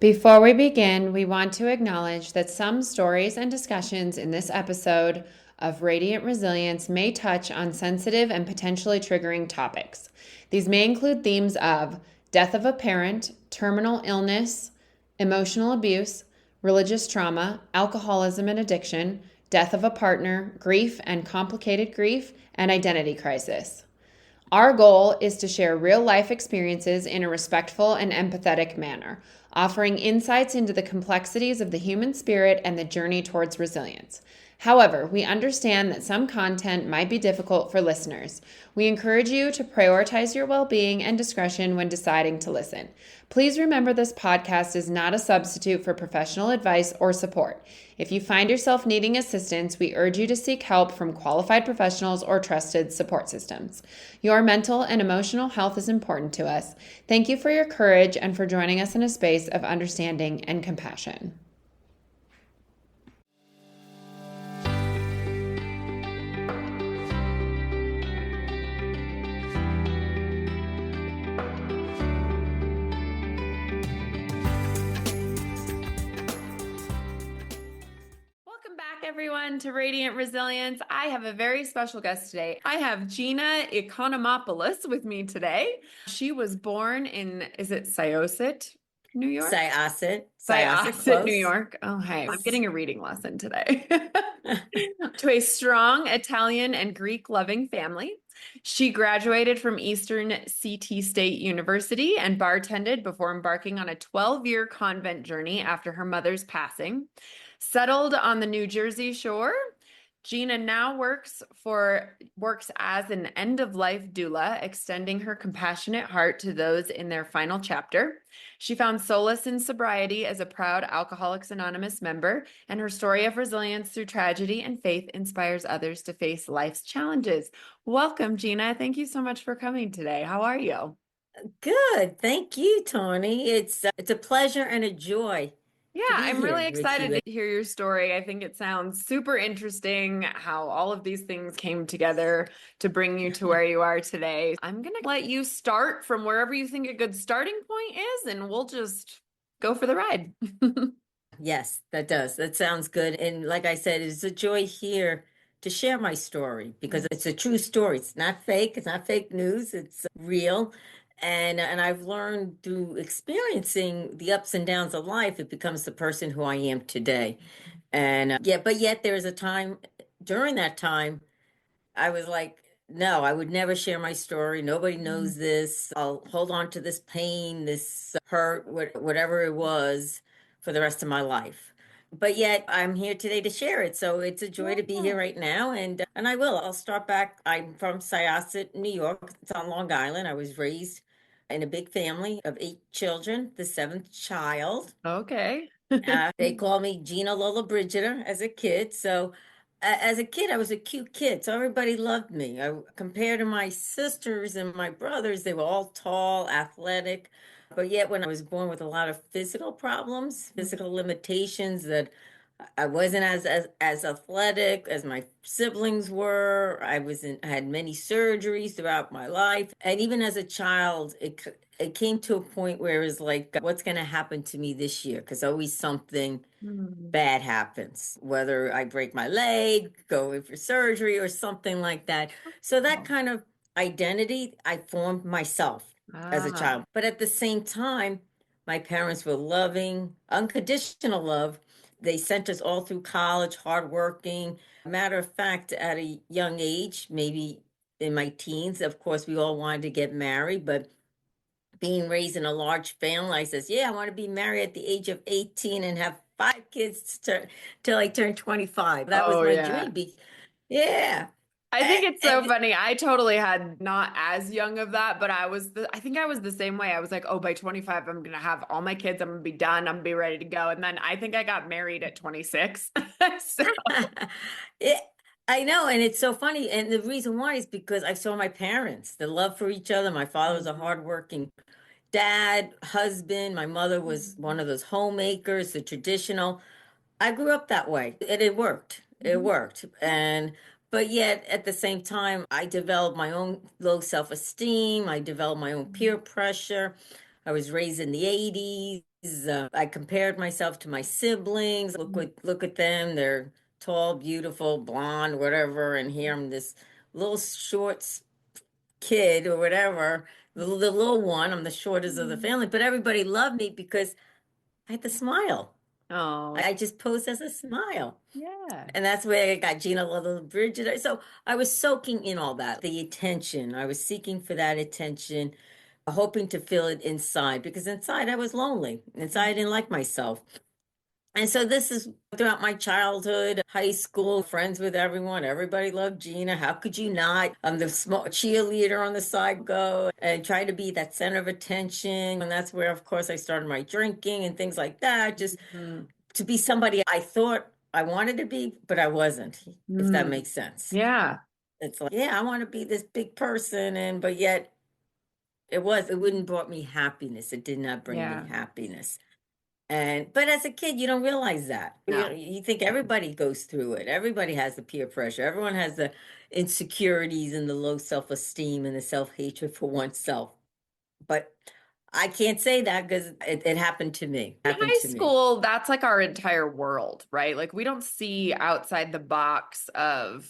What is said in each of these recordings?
Before we begin, we want to acknowledge that some stories and discussions in this episode of Radiant Resilience may touch on sensitive and potentially triggering topics. These may include themes of death of a parent, terminal illness, emotional abuse, religious trauma, alcoholism and addiction, death of a partner, grief and complicated grief, and identity crisis. Our goal is to share real life experiences in a respectful and empathetic manner, offering insights into the complexities of the human spirit and the journey towards resilience. However, we understand that some content might be difficult for listeners. We encourage you to prioritize your well being and discretion when deciding to listen. Please remember this podcast is not a substitute for professional advice or support. If you find yourself needing assistance, we urge you to seek help from qualified professionals or trusted support systems. Your mental and emotional health is important to us. Thank you for your courage and for joining us in a space of understanding and compassion. Welcome back, everyone, to Radiant Resilience. I have a very special guest today. I have Gina Economopolous with me today. She was born in, is it Syosset, New York? Syosset, New York. Oh, hey, I'm getting a reading lesson today. To a strong Italian and Greek loving family. She graduated from Eastern CT State University and bartended before embarking on a 12-year convent journey after her mother's passing. Settled on the New Jersey shore, Gina now works as an end-of-life doula, extending her compassionate heart to those in their final chapter. She found solace in sobriety as a proud Alcoholics Anonymous member, and her story of resilience through tragedy and faith inspires others to face life's challenges. Welcome, Gina. Thank you so much for coming today. How are you? Good. Thank you, Tawny. It's a pleasure and a joy Yeah, to be I'm really here with excited you. to hear your story. I think it sounds super interesting how all of these things came together to bring you to where you are today. I'm going to let you start from wherever you think a good starting point is, and we'll just go for the ride. Yes, that does. That sounds good. And like I said, it's a joy here to share my story because it's a true story. It's not fake. It's not fake news. It's real. And I've learned through experiencing the ups and downs of life, it becomes the person who I am today. And but yet there is a time during that time I was like, no, I would never share my story. Nobody knows this. I'll hold on to this pain, this hurt, whatever it was for the rest of my life. But yet I'm here today to share it. So it's a joy to be here right now. And I will. I'll start back. I'm from Syosset, New York. It's on Long Island. I was raised in a big family of 8 children, the seventh child. Okay. They called me Gina Lola Brigida as a kid. So, as a kid, I was a cute kid. So everybody loved me. Compared to my sisters and my brothers, they were all tall, athletic. But yet, when I was born with a lot of physical problems, physical limitations, that I wasn't as athletic as my siblings were. I had many surgeries throughout my life. And even as a child, it came to a point where it was like, what's going to happen to me this year? Because always something bad happens, whether I break my leg, go in for surgery, or something like that. So that kind of identity, I formed myself as a Ah, child. But at the same time, my parents were loving, unconditional love. They sent us all through college, hardworking. Matter of fact, at a young age, maybe in my teens, of course, we all wanted to get married, but being raised in a large family, I says, yeah, I want to be married at the age of 18 and have 5 kids till I turn 25. That was oh, my yeah. dream. Yeah. I think And, it's so and funny. I totally had not as young of that, but I think I was the same way. I was like, oh, by 25, I'm gonna have all my kids, I'm gonna be done, I'm gonna be ready to go. And then I think I got married at 26. So, it, I know, and it's so funny. And the reason why is because I saw my parents, the love for each other. My father was a hardworking dad, husband. My mother was one of those homemakers, the traditional. I grew up that way and it worked. It worked. But yet at the same time, I developed my own low self-esteem. I developed my own peer pressure. I was raised in the 80s. I compared myself to my siblings. Look at them. They're tall, beautiful, blonde, whatever. And here I'm this little short kid or whatever, the little one. I'm the shortest of the family, but everybody loved me because I had the smile. Oh, I just posed as a smile. yeah. And that's where I got Gina Little Bridget. So I was soaking in all that, the attention. I was seeking for that attention, hoping to feel it inside because inside I was lonely. Inside I didn't like myself. And so this is throughout my childhood, high school, friends with everyone. Everybody loved Gina. How could you not? I'm the small cheerleader on the side go and try to be that center of attention. And that's where, of course, I started my drinking and things like that. Just Mm. to be somebody I thought I wanted to be, but I wasn't, if that Mm. makes sense. Yeah. It's like, yeah, I want to be this big person, and but yet it wouldn't brought me happiness. It did not bring me Yeah. happiness. And but as a kid, you don't realize that. No. You think everybody goes through it. Everybody has the peer pressure. Everyone has the insecurities and the low self-esteem and the self-hatred for oneself. But I can't say that because it happened to me. In Happened high to me. school, that's like our entire world, right? Like we don't see outside the box of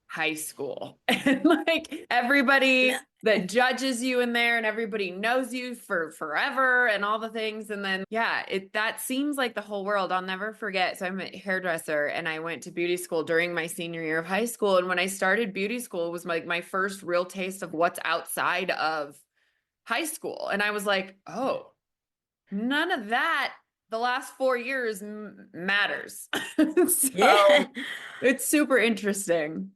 high school. And like No, everybody that judges you in there and everybody knows you for forever and all the things. And then yeah, it that seems like the whole world. I'll never forget. So I'm a hairdresser and I went to beauty school during my senior year of high school. And when I started beauty school, it was like my first real taste of what's outside of high school. And I was like, oh, none of that the last 4 years matters. yeah. So it's super interesting.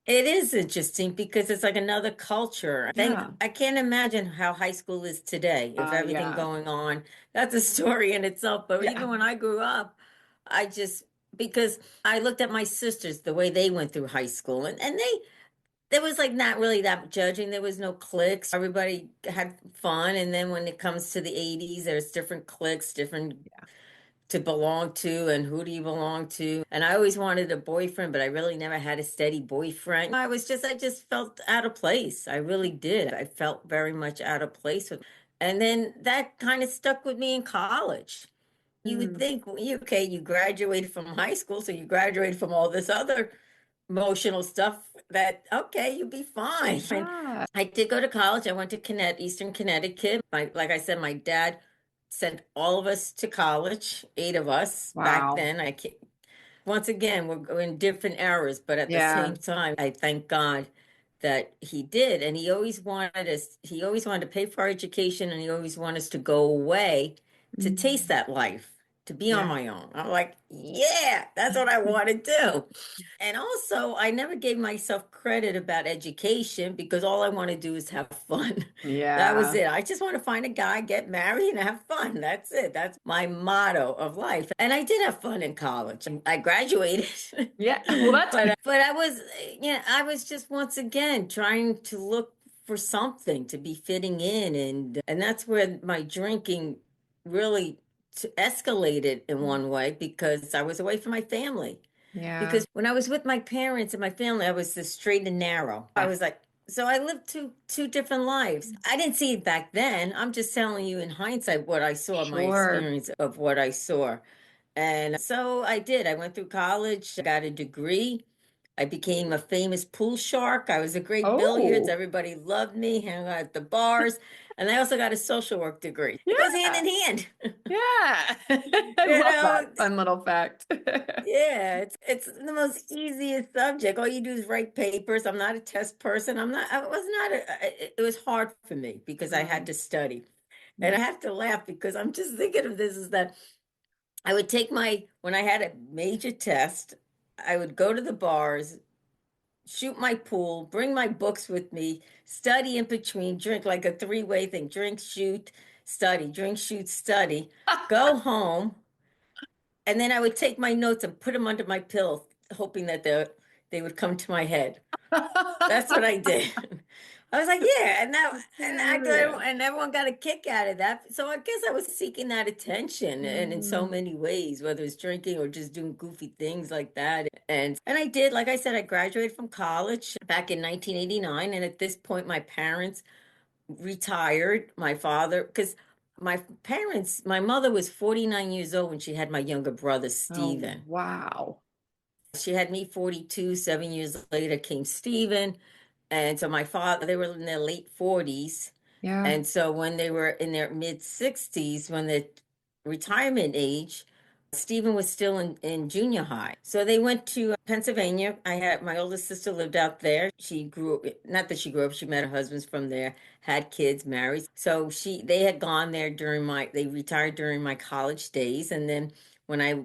It is interesting because it's like another culture. Yeah. I can't imagine how high school is today if everything Yeah. going on. That's a story in itself. But Yeah. even when I grew up, I just because I looked at my sisters the way they went through high school and they there was like not really that judging. There was no cliques. Everybody had fun. And then when it comes to the 80s, there's different cliques, different Yeah. to belong to and who do you belong to. And I always wanted a boyfriend, but I really never had a steady boyfriend. I just felt out of place. I really did. I felt very much out of place with, and then that kind of stuck with me in college. You would Mm. think, okay, you graduated from high school, so you graduated from all this other emotional stuff that, okay, you'll be fine. Yeah. I did go to college. I went to Eastern Connecticut. Like I said, my dad sent all of us to college, 8 of us back Wow. then. I can't, once again, we're in different eras, but at the Yeah. same time, I thank God that he did. And he always wanted to pay for our education and he always wanted us to go away to taste Mm. that life, to be on Yeah. my own. I'm like, yeah, that's what I want to do. And also, I never gave myself credit about education because all I want to do is have fun. That was Yeah. it. I just want to find a guy, get married, and have fun. That's it. That's my motto of life. And I did have fun in college. I graduated. Yeah. Well, that's But I was, I was just once again trying to look for something to be fitting in, and that's where my drinking really escalated in one way because I was away from my family. yeah. Because when I was with my parents and my family, I was the straight and narrow. I Yeah. was like, so I lived two different lives. I didn't see it back then. I'm just telling you in hindsight what I saw, my Sure. experience of what I saw. And so I did. I went through college, got a degree. I became a famous pool shark. I was a great billiards. Oh, Everybody loved me, hung out at the bars. And I also got a social work degree. It goes hand yeah. in hand. Yeah. I You love that know, fun little fact. yeah, it's the most easiest subject. All you do is write papers. I'm not a test person. I was not it was hard for me because I had Mm. to study. And Yeah. I have to laugh because I'm just thinking of this is that I would take when I had a major test, I would go to the bars, shoot my pool, bring my books with me, study in between, drink like a three-way thing, drink, shoot, study, drink, shoot, study, go home, and then I would take my notes and put them under my pillow, hoping that they would come to my head. That's what I did. I was like, yeah, Hilarious. and everyone got a kick out of that. So I guess I was seeking that attention, and in so Mm. many ways, whether it's drinking or just doing goofy things like that. And I did, like I said, I graduated from college back in 1989, and at this point, my parents retired. My father, because my mother was 49 years old when she had my younger brother, Oh, Stephen. wow. She had me 42. 7 years later came Stephen. And so my father, they were in their late 40s. Yeah. And so when they were in their mid 60s, when the retirement age, Stephen was still in junior high. So they went to Pennsylvania. I had my oldest sister lived out there. She grew up, not that she grew up, she met her husbands from there, had kids, married. So they had gone there they retired during my college days. And then when I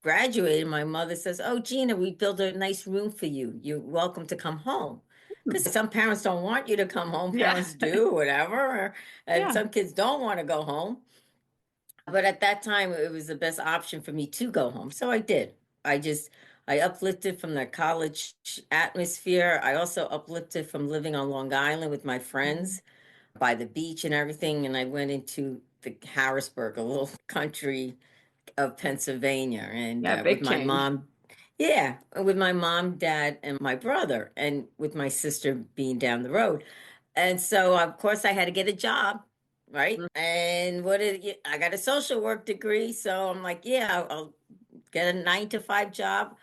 graduated, my mother says, "Oh, Gina, we built a nice room for you. You're welcome to come home." Because some parents don't want you to come home, Yeah. parents do, whatever. And Yeah. some kids don't want to go home. But at that time, it was the best option for me to go home. So I did. I just, I uplifted from the college atmosphere. I also uplifted from living on Long Island with my Mhm. friends by the beach and everything. And I went into the Harrisburg, a little country of Pennsylvania, and Yeah, with big my change. mom, yeah, with my mom, dad, and my brother, and with my sister being down the road. And so, of course, I had to get a job, right? Mm. And I got a social work degree, so I'm like, yeah, I'll get a 9 to 5 job.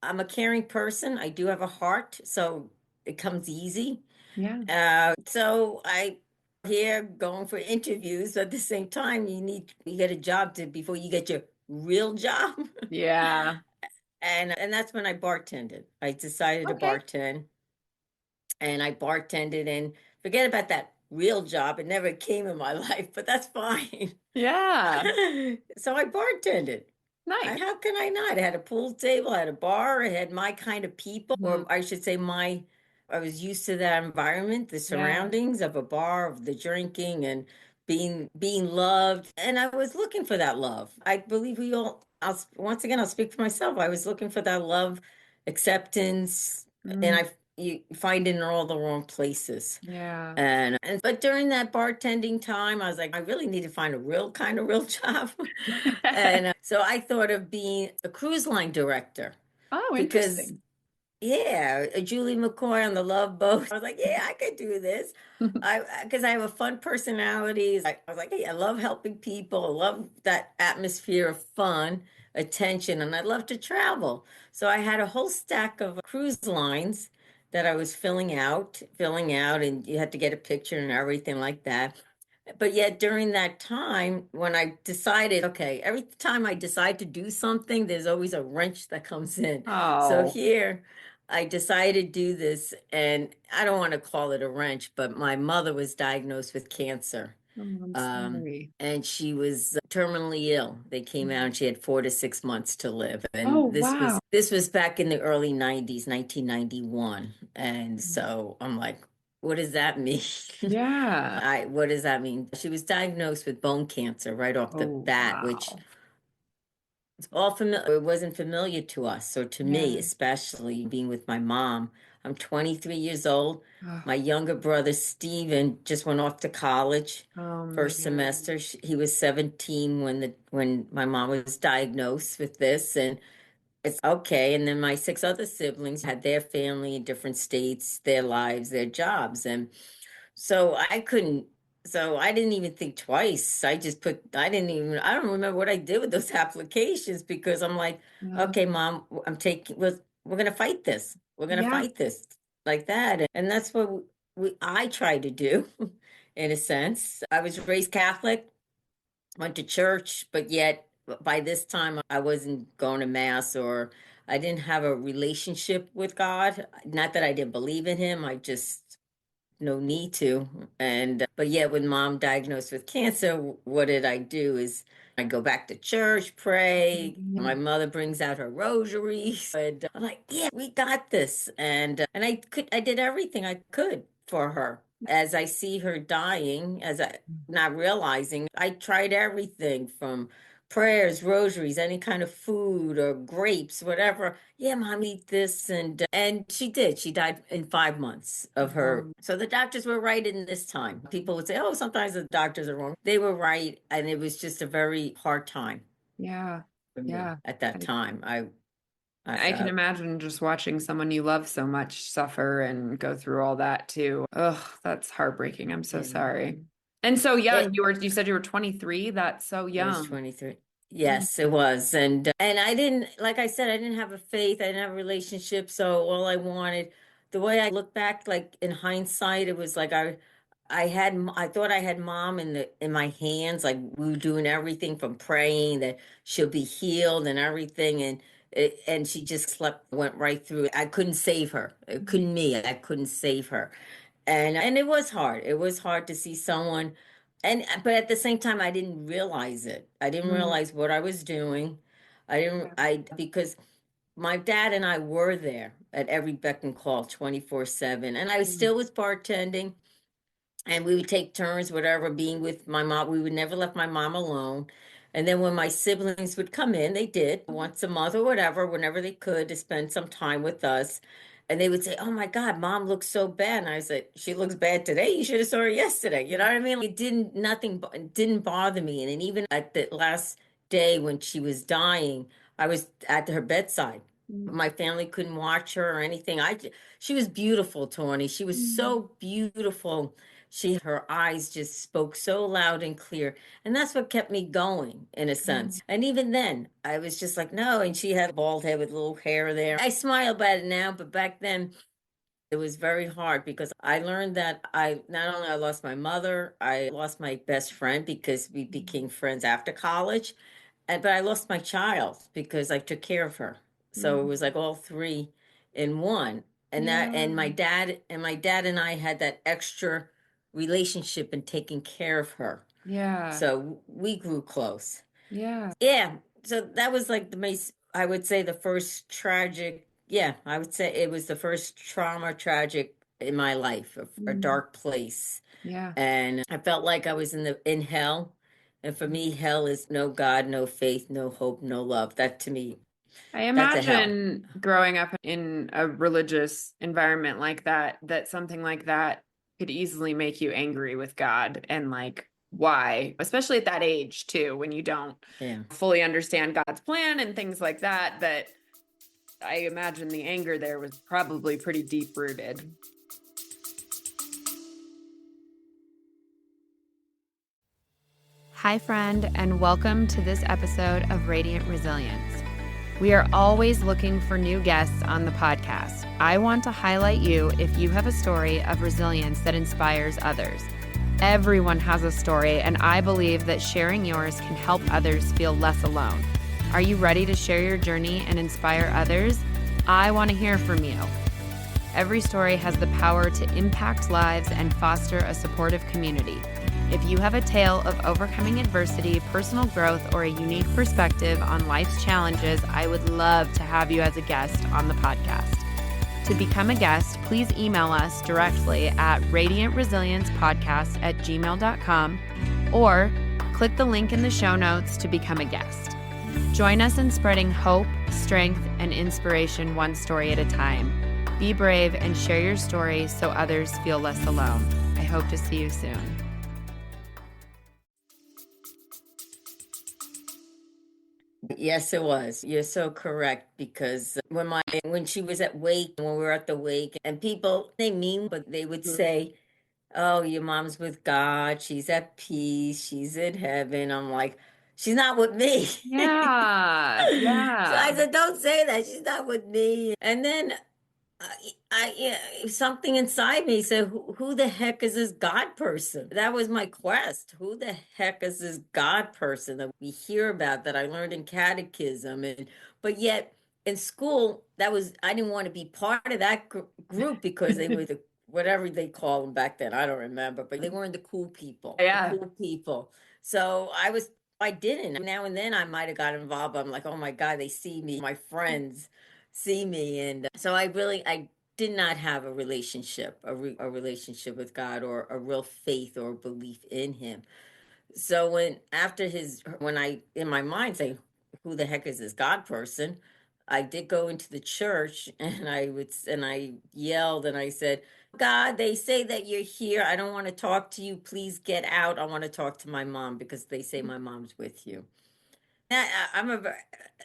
I'm a caring person. I do have a heart, so it comes easy. Yeah. So I here going for interviews. At the same time, you get a job to before you get your real job. Yeah. And that's when I bartended. I decided to Okay. bartend, and I bartended, and forget about that real job. It never came in my life, but that's fine. Yeah. So I bartended. Nice. How can I not? I had a pool table, I had a bar, I had my kind of people, Mhm. or I should say I was used to that environment, the Yeah. surroundings of a bar, of the drinking and being loved. And I was looking for that love. I believe once again, I'll speak for myself. I was looking for that love, acceptance, and Mm. you find it in all the wrong places. Yeah. And but during that bartending time, I was like, I really need to find a real job. And so I thought of being a cruise line director Oh, because, interesting. yeah, Julie McCoy on the Love Boat. I was like, yeah, I could do this. Because I have a fun personality. I was like, hey, I love helping people. I love that atmosphere of fun, attention, and I love to travel. So I had a whole stack of cruise lines that I was filling out, and you had to get a picture and everything like that. But yet during that time, when I decided, okay, every time I decide to do something, there's always a wrench that comes in. So Oh. here, I decided to do this, and I don't want to call it a wrench, but my mother was diagnosed with cancer. Oh, I'm Um, sorry. and she was terminally ill. They came out Mhm. and she had 4 to 6 months to live. Oh, And wow. this was back in the early 90s, 1991. And Mhm. so I'm like, what does that mean? Yeah. What does that mean? She was diagnosed with bone cancer right off the Oh, bat, which wow. it's all familiar. It wasn't familiar to us. So to me, Yeah. especially being with my mom, I'm 23 years old. Oh, My younger brother, Steven, just went off to college oh first man. semester. He was 17 when my mom was diagnosed with this, and it's okay. And then my 6 other siblings had their family in different states, their lives, their jobs, and so I didn't even think twice. I don't remember what I did with those applications because I'm like, okay, Oh, mom, we're going to fight this. We're going to yeah. fight this like that. And that's what I tried to do in a sense. I was raised Catholic, went to church, but yet by this time I wasn't going to mass or I didn't have a relationship with God. Not that I didn't believe in him. I just no need to. And but yet, when mom diagnosed with cancer, what did I do? Is I go back to church, pray. Yeah. My mother brings out her rosaries, and I'm like, "Yeah, we got this." And I did everything I could for her. As I see her dying, as I not realizing, I tried everything from prayers, rosaries, any kind of food or grapes, whatever. Yeah, mom, eat this, and she did. She died in 5 months of her. Um, So the doctors were right in this time. People would say, "Oh, sometimes the doctors are wrong." They were right, and it was just a very hard time yeah. for me Yeah. at that I, time. I I can felt. imagine just watching someone you love so much suffer and go through all that too. Ugh, that's heartbreaking. I'm so And sorry. And so young, it you said you were 23. That's so I was young. 23. Mm, Yes, it was. And I didn't, like I said, I didn't have a faith, I didn't have a relationship, so all I wanted, the way I look back, like in hindsight, it was like I thought I had mom in my hands, like we were doing everything from praying that she'll be healed and everything, and she just slept, went right through it. I couldn't save her. It couldn't me. I couldn't save her. And it was hard. It was hard to see someone, and but at the same time I didn't realize it. I didn't mm, realize what I was doing. I didn't I because my dad and I were there at every beck and call 24/7, and I mm, still was bartending, and we would take turns, whatever, being with my mom. We would never let my mom alone. And then when my siblings would come in, they did once a month or whatever, whenever they could, to spend some time with us. And they would say, "Oh my God, mom looks so bad." And I said, "She looks bad today. You should have saw her yesterday." You know what I mean? It didn't, nothing, it didn't bother me. And then even at the last day when she was dying, I was at her bedside. mm, My family couldn't watch her or anything. She was beautiful, Tawny. She was mm, so beautiful. Her eyes just spoke so loud and clear. And that's what kept me going, in a mm, sense. And even then, I was just like, no. And she had a bald head with little hair there. I smile about it now, but back then it was very hard because I learned that I not only I lost my mother, I lost my best friend because we became friends after college. And but I lost my child because I took care of her. So it was mm. like all three in one. And that Yeah, my dad and I had that extra relationship in taking care of her. yeah, So we grew close. yeah. Yeah. So that was like the most, I would say the first tragic, yeah, I would say it was the first trauma tragic in my life, a Mm, dark place. yeah. And I felt like I was in hell. And for me, hell is no God, no faith, no hope, no love. That to me, I that's a hell. imagine growing up in a religious environment like that, that something like that could easily make you angry with God and like why, especially at that age too, when you don't Yeah. fully understand God's plan and things like that, that I imagine the anger there was probably pretty deep rooted. Hi, friend, and welcome to this episode of Radiant Resilience. We are always looking for new guests on the podcast. I want to highlight you if you have a story of resilience that inspires others. Everyone has a story, and I believe that sharing yours can help others feel less alone. Are you ready to share your journey and inspire others? I want to hear from you. Every story has the power to impact lives and foster a supportive community. If you have a tale of overcoming adversity, personal growth, or a unique perspective on life's challenges, I would love to have you as a guest on the podcast. To become a guest, please email us directly at radientresiliencepodcast@gmail.com or click the link in the show notes to become a guest. Join us in spreading hope, strength, and inspiration one story at a time. Be brave and share your story so others feel less alone. I hope to see you soon. Yes, it was. You're so correct because when she was at wake, when we were at the wake, and people they mean, but they would say, "Oh, your mom's with God. She's at peace. She's in heaven." I'm like, "She's not with me." Yeah, So I yeah. said, "Don't say that. She's not with me." And then yeah, something inside me said, who the heck is this God person? That was my quest. Who the heck is this God person that we hear about that I learned in catechism? But yet in school, I didn't want to be part of that group because they were whatever they call them back then. I don't remember, but they weren't the Yeah. cool people. So I didn't. Now and then I might have got involved. But I'm like, oh my God, they see me, my friends see me. And so I did not have a relationship, a relationship with God or a real faith or belief in him. So when I, in my mind, say, who the heck is this God person? I did go into the church and I yelled and I said, God, they say that you're here. I don't want to talk to you. Please get out. I want to talk to my mom because they say my mom's with you. I'm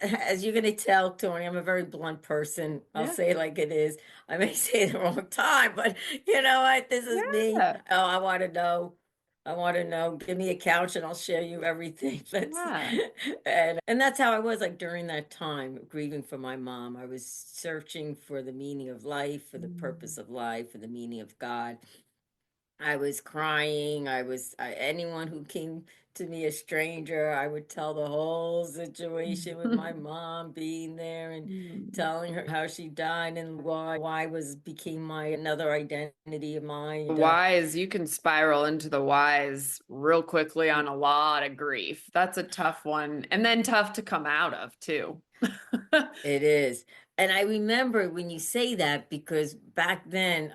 as you're going to tell, Tony, I'm a very blunt person. I'll Yeah. say it like it is. I may say it the wrong time, but you know what? This is me. Yeah. Oh, I want to know. I want to know. Give me a couch and I'll share you everything. That's Yeah. and that's how I was like during that time, grieving for my mom. I was searching for the meaning of life, for the purpose Mm. of life, for the meaning of God. I was crying. Anyone who came to me, a stranger, I would tell the whole situation with my mom being there and Mm. telling her how she died and why was became my another identity of mine. Whys, you can spiral into the whys real quickly on a lot of grief. That's a tough one. And then tough to come out of, too. It is. And I remember when you say that because back then,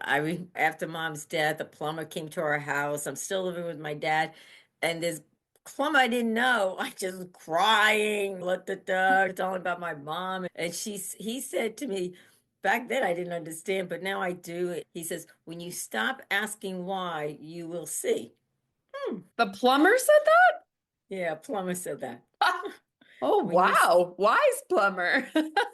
after mom's death, a plumber came to our house. I'm still living with my dad, and this plumber I didn't know. I just crying, let the dog telling about my mom, and he said to me, back then I didn't understand, but now I do. He says, when you stop asking why, you will see. Hmm. The plumber said that? Yeah, plumber said that. Oh, When you wow. Wise plumber.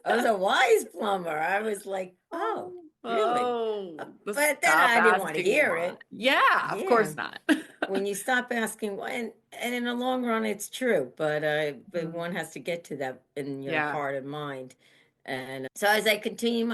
I was a wise plumber. I was like, oh, Oh, really? the But then stop I didn't want to asking hear why. it. Yeah, of Yeah. course not. When you stop asking why, and in the long run, it's true. But Mm. one has to get to that in your Yeah. heart and mind. And so as I continue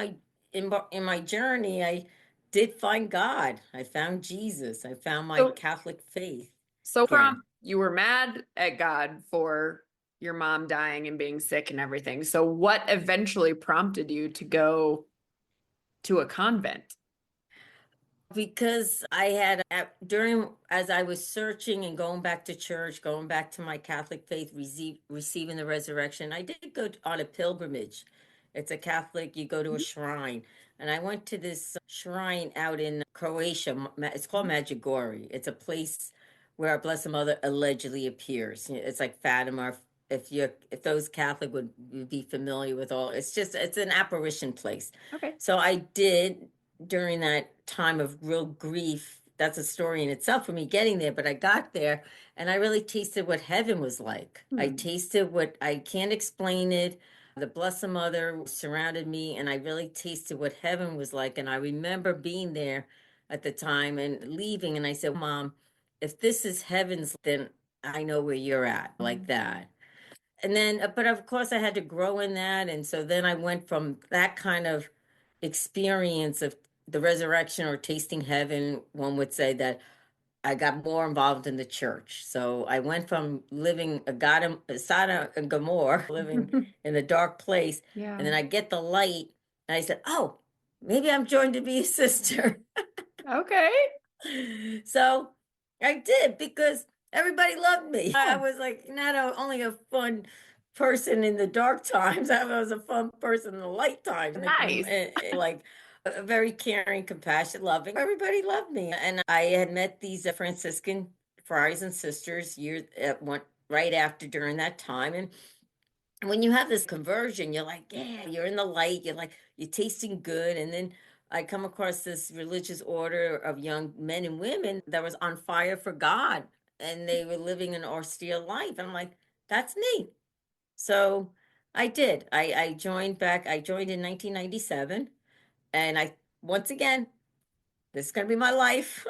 in my journey, I did find God. I found Jesus. I found my So, Catholic faith so again. from you were mad at God for your mom dying and being sick and everything. So, what eventually prompted you to go to a convent? Because I had during as I was searching and going back to church, going back to my Catholic faith, receiving the resurrection, I did go on a pilgrimage. It's a Catholic, you go to a shrine. And I went to this shrine out in Croatia. It's called Medjugorje. It's a place where our Blessed Mother allegedly appears. It's like Fatima. If those Catholic would be familiar with all, it's an apparition place. Okay. So I did during that time of real grief. That's a story in itself for me getting there, but I got there and I really tasted what heaven was like. I Hmm. tasted what I can't explain it. The Blessed Mother surrounded me and I really tasted what heaven was like. And I remember being there at the time and leaving. And I said, Mom, if this is heaven's, then I know where you're at, like that. And then, but of course, I had to grow in that. And so then I went from that kind of experience of the resurrection or tasting heaven, one would say that I got more involved in the church. So I went from living a God, Sodom and Gomorrah, living in a dark place, Yeah. and then I get the light, and I said, "Oh, maybe I'm joined to be a sister." Okay. So I did because everybody loved me. I Yeah. was like only a fun person in the dark times. I was a fun person in the light times. Nice. Like a very caring, compassionate, loving. Everybody loved me, and I had met these Franciscan friars and sisters years one right after during that time, and when you have this conversion, you're like, yeah, you're in the light, you're tasting good. And then I come across this religious order of young men and women that was on fire for God and they were living an austere life. And I'm like, that's me. So I did. I joined back, I joined in 1997. And once again, this is going to be my life.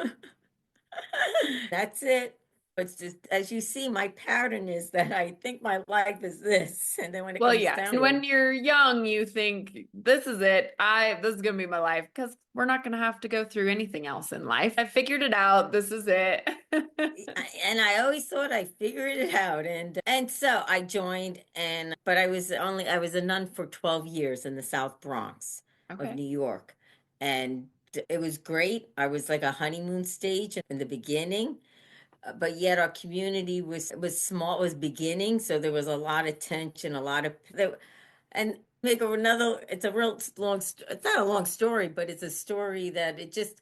That's it. It's just, as you see, my pattern is that I think my life is this. And then when it Well, comes yeah. down And to when it, you're young, you think this is it. This is gonna be my life because we're not gonna have to go through anything else in life. I figured it out. This is it. and I always thought I figured it out, and so I joined, and but I was a nun for 12 years in the South Bronx of Okay. New York, and it was great. I was like a honeymoon stage in the beginning, but yet our community was small, it was beginning, so there was a lot of tension, a lot of and make another. It's a real long. It's not a long story, but it's a story that it just.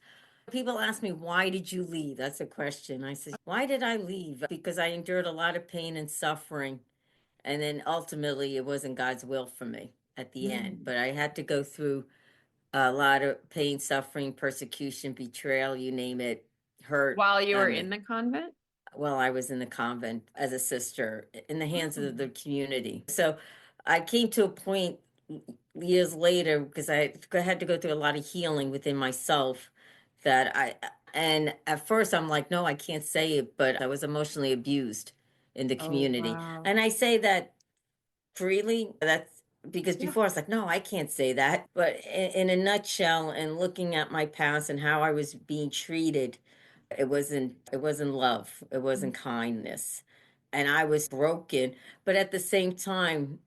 People ask me, why did you leave? That's a question. I said, why did I leave? Because I endured a lot of pain and suffering. And then ultimately, it wasn't God's will for me at the end. Mm. But I had to go through a lot of pain, suffering, persecution, betrayal, you name it, hurt. While you I were in mean, the convent? while I was in the convent as a sister in the hands of the Oh, community. So I came to a point years later because I had to go through a lot of healing within myself that and at first I'm like, no, I can't say it, but I was emotionally abused in the oh, community. wow. And I say that freely. That's because Yeah. before I was like, no, I can't say that. But in a nutshell, and looking at my past and how I was being treated, it wasn't love, it wasn't kindness, and I was broken. But at the same time,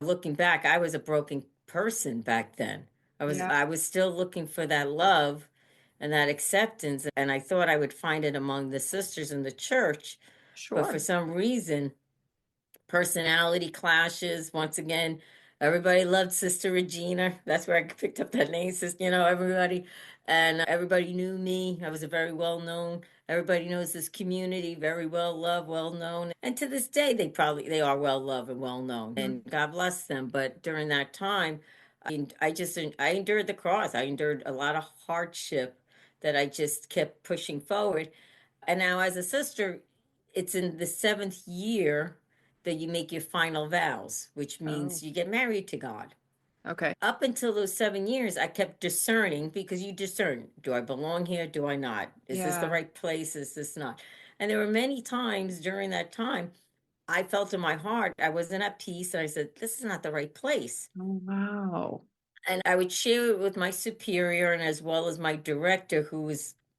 looking back, I was a broken person back then. I was Yeah, I was still looking for that love and that acceptance, and I thought I would find it among the sisters in the church, but for sure. some reason personality clashes. Once again, everybody loved Sister Regina. That's where I picked up that name, sister, everybody. And everybody knew me. I was a very well known. Everybody knows this community, very well loved, well known. And to this day, they are well loved and well known. Mhm. And God bless them. But during that time, I endured the cross. I endured a lot of hardship that I just kept pushing forward. And now, as a sister, it's in the seventh year that you make your final vows, which Oh, means you get married to God. okay. Up until those 7 years, I kept discerning because you discern, do I belong here? Do I not? Is this the Yeah. right place? Is this not? And there were many times during that time I felt in my heart I wasn't at peace. And I said, this is not the right place. Oh, wow. And I would share it with my superior and as well as my director,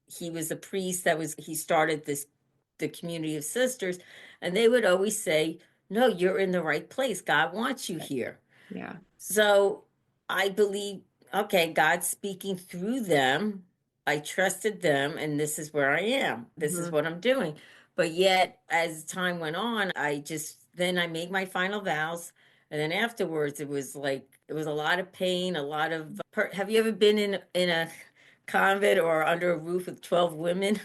he was a priest he started the community of sisters, and they would always say, no, you're in the right place, God wants you here. Yeah. So I believe, okay, God's speaking through them. I trusted them, and this is where I am. This is Mhm. what I'm doing. But yet, as time went on, then I made my final vows. And then afterwards, it was a lot of pain, a lot of. Have you ever been in a convent or under a roof with 12 women?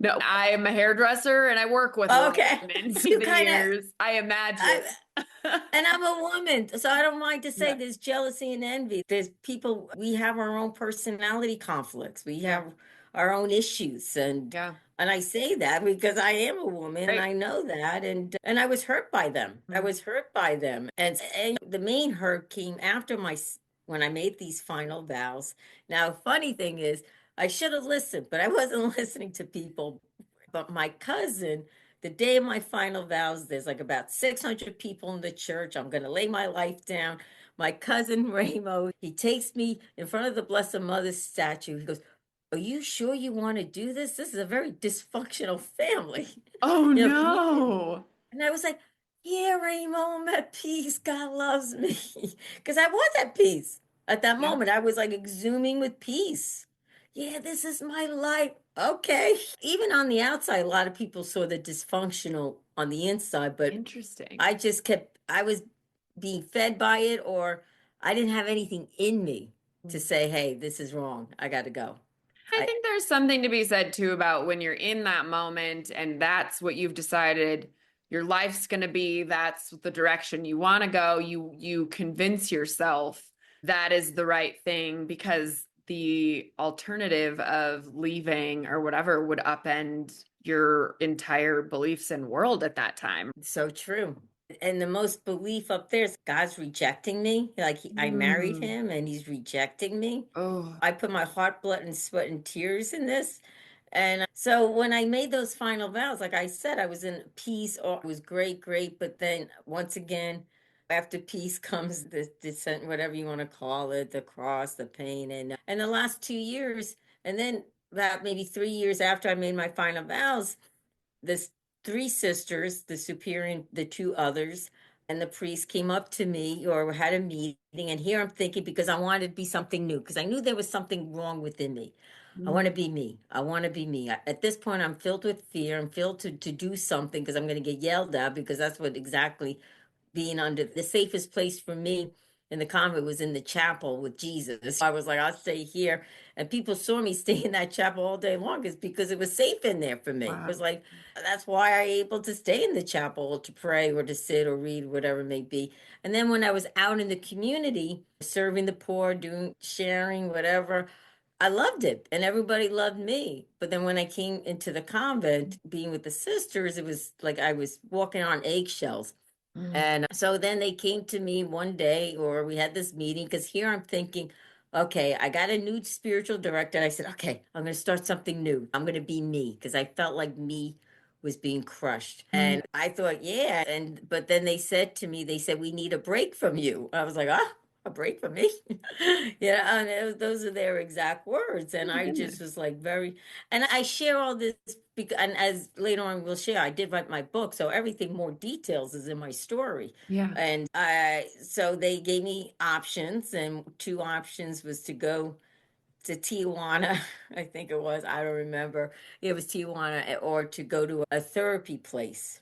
No, I am a hairdresser and I work with a lot of Okay. women You through the kind of, years. I imagine. I, and I'm a woman, so I don't mind to say Yeah. there's jealousy and envy. There's people, we have our own personality conflicts. We Yeah. have our own issues. Yeah. And I say that because I am a woman and Right. I know that. And I was hurt by them. I Mhm. was hurt by them. And the main hurt came after when I made these final vows. Now, funny thing is, I should have listened, but I wasn't listening to people. But my cousin, the day of my final vows, there's like about 600 people in the church. I'm going to lay my life down. My cousin Ramo, he takes me in front of the Blessed Mother's statue. He goes, are you sure you want to do this? This is a very dysfunctional family, Oh community. no. And I was like, yeah, Ramo, I'm at peace. God loves me. Because I was at peace. At that Yeah. moment, I was like exhuming with peace. Yeah, this is my life. Okay. Even on the outside, a lot of people saw the dysfunctional on the inside, but Interesting. I was being fed by it, or I didn't have anything in me to Mm. say, hey, this is wrong. I got to go. I I, think there's something to be said too about when you're in that moment and that's what you've decided your life's going to be, that's the direction you want to go. You convince yourself that is the right thing because the alternative of leaving or whatever would upend your entire beliefs and world at that time. so true. And the most belief up there is God's rejecting me. I married Mm. him and he's rejecting me. Oh, I put my heart, blood, and sweat and tears in this. And so when I made those final vows, like I said, I was in peace. Or it was great, great. But then once again, after peace comes the descent, whatever you want to call it, the cross, the pain, and the last 2 years, and then about maybe 3 years after I made my final vows, this three sisters, the superior and the two others, and the priest came up to me or had a meeting. And here I'm thinking, because I wanted to be something new, because I knew there was something wrong within me. I want to mm, be me. I want to be me. At this point, I'm filled with fear. I'm filled to do something because I'm going to get yelled at because that's what exactly being under the safest place for me in the convent was in the chapel with Jesus. I was like, I'll stay here. And people saw me stay in that chapel all day long is because it was safe in there for me. It was wow. like, that's why I able to stay in the chapel to pray or to sit or read, whatever it may be. And then when I was out in the community, serving the poor, doing sharing, whatever, I loved it and everybody loved me. But then when I came into the convent, being with the sisters, it was like I was walking on eggshells. Mm. And so then they came to me one day, or we had this meeting, because here I'm thinking, okay, I got a new spiritual director. And I said, okay, I'm going to start something new. I'm going to be me, because I felt like me was being crushed. Mm. And I thought, yeah. But then they said to me, they said, we need a break from you. I was like, ah, a break from me? Yeah, and those are their exact words. Oh And my I just goodness. was like, very, and I share all this because, and as later on we'll share, I did write my book, so everything more details is in my story. Yeah. And so they gave me options, and two options was to go to Tijuana, I think it was, I don't remember. It was Tijuana, or to go to a therapy place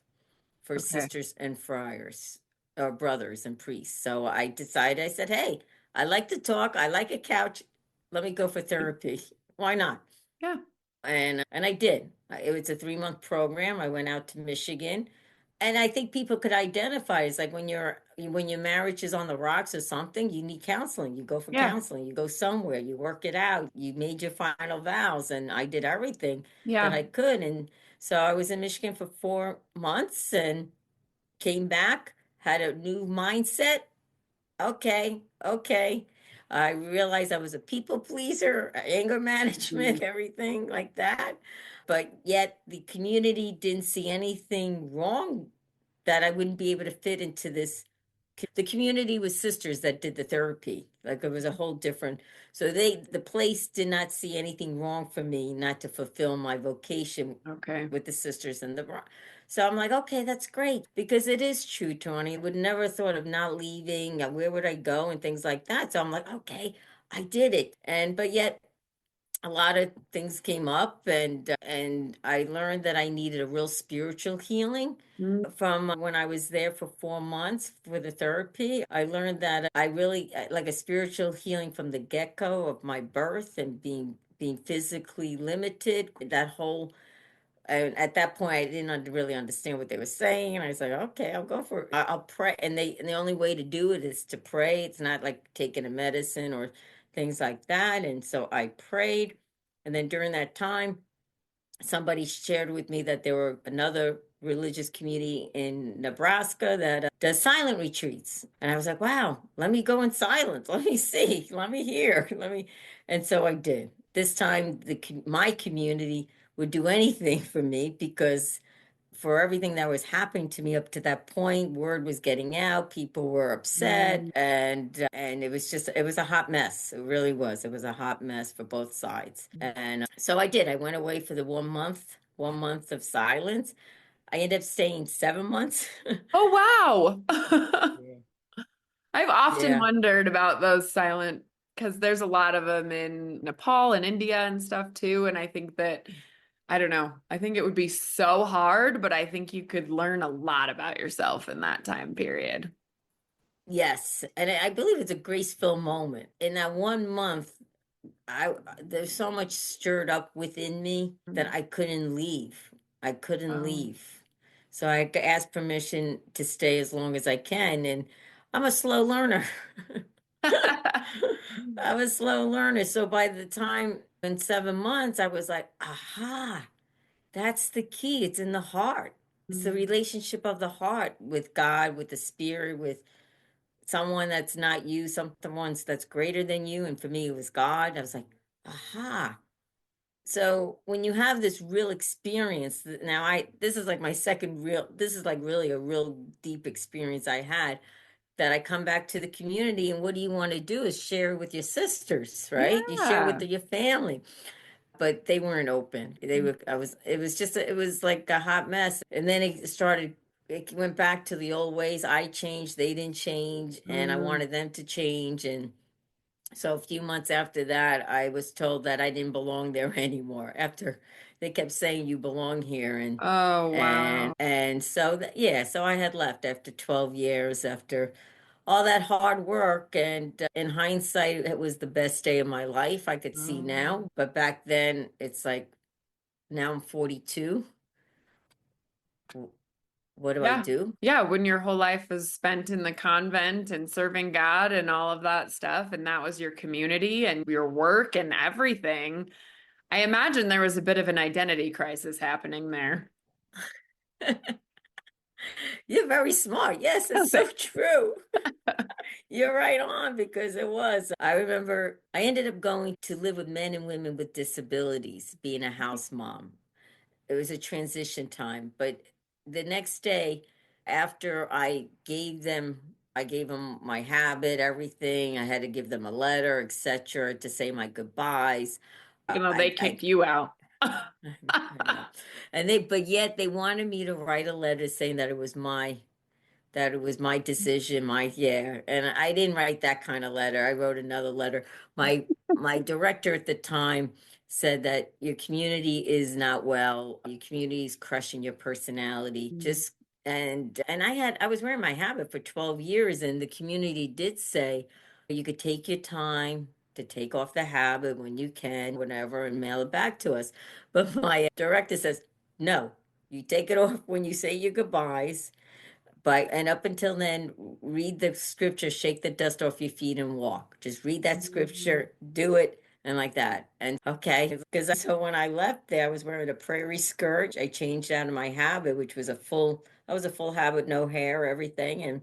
for Okay. sisters and friars, or brothers and priests. So I decided, I said, hey, I like to talk, I like a couch. Let me go for therapy. Why not? Yeah. And I did. It was a 3 month program. I went out to Michigan, and I think people could identify. It's like when your marriage is on the rocks or something, you need counseling. You go for Yeah. counseling. You go somewhere. You work it out. You made your final vows, and I did everything that Yeah. I could. And so I was in Michigan for 4 months and came back, had a new mindset. Okay, okay. I realized I was a people pleaser, anger Mm. management, everything like that. But yet the community didn't see anything wrong that I wouldn't be able to fit into this. The community was sisters that did the therapy. Like it was a whole different. So the place did not see anything wrong for me not to fulfill my vocation Okay. with the sisters and the bro. So I'm like, okay, that's great because it is true, Tawny. I would never thought of not leaving. Where would I go and things like that. So I'm like, okay, I did it. And but yet a lot of things came up, and I learned that I needed a real spiritual healing Mm. from when I was there for 4 months for the therapy. I learned that I really like a spiritual healing from the get-go of my birth and being physically limited. That whole and at that point, I didn't really understand what they were saying. And I was like, okay, I'll go for it. I'll pray. And the only way to do it is to pray. It's not like taking a medicine or things like that. And so I prayed. And then during that time, somebody shared with me that there were another religious community in Nebraska that does silent retreats. And I was like, wow, let me go in silence. Let me see. Let me hear. Let me. And so I did. This time, my community would do anything for me because for everything that was happening to me up to that point, word was getting out, people were upset, Mm. and it was a hot mess. It really was. It was a hot mess for both sides. And so I did. I went away for the 1 month of silence. I ended up staying 7 months. Oh, wow. Yeah. I've often Yeah. wondered about those silent, because there's a lot of them in Nepal and India and stuff too. And I think that, I don't know, I think it would be so hard, but I think you could learn a lot about yourself in that time period. Yes, and I believe it's a grace-filled moment. In that 1 month, I there's so much stirred up within me that Mm. I couldn't leave. I couldn't Oh. leave. So I asked permission to stay as long as I can, and I'm a slow learner. I'm a slow learner. So by the time in 7 months, I was like, aha, that's the key. It's in the heart. It's the Mm. relationship of the heart with God, with the spirit, with someone that's not you, someone that's greater than you. And for me, it was God. I was like, aha. So when you have this real experience, now this is like my second real, this is like really a real deep experience I had that I come back to the community. And what do you want to do is share with your sisters, right? You share with Yeah. your family, but they weren't open. It was just, it was like a hot mess. And then it went back to the old ways. I changed, they didn't change, and I Mm. wanted them to change. And so a few months after that, I was told that I didn't belong there anymore. After they kept saying you belong here, Oh, wow. and so yeah, so I had left after 12 years after all that hard work. And in hindsight, it was the best day of my life. I could see Oh. now, but back then, it's like now I'm 42. What do I Yeah. do? Yeah, when your whole life was spent in the convent and serving God and all of that stuff, and that was your community and your work and everything, I imagine there was a bit of an identity crisis happening there. You're very smart. Yes, it's Oh, so thanks. true. You're right on because it was. I remember I ended up going to live with men and women with disabilities, being a house mom. It was a transition time, but the next day after I gave them my habit, everything. I had to give them a letter, etc., to say my goodbyes. You know, they I kicked you out. I know. And but yet they wanted me to write a letter saying that it was my decision, my yeah. And I didn't write that kind of letter. I wrote another letter. My director at the time said that your community is not well. Your community is crushing your personality. Mm. Just and I was wearing my habit for 12 years and the community did say you could take your time to take off the habit when you can, whatever, and mail it back to us. But my director says, no, you take it off when you say your goodbyes and up until then, read the scripture, shake the dust off your feet and walk. Just read that Mm. scripture, do it, and like that. And okay, because so when I left there, I was wearing a prairie skirt. I changed out of my habit, which was that was a full habit, no hair, everything, and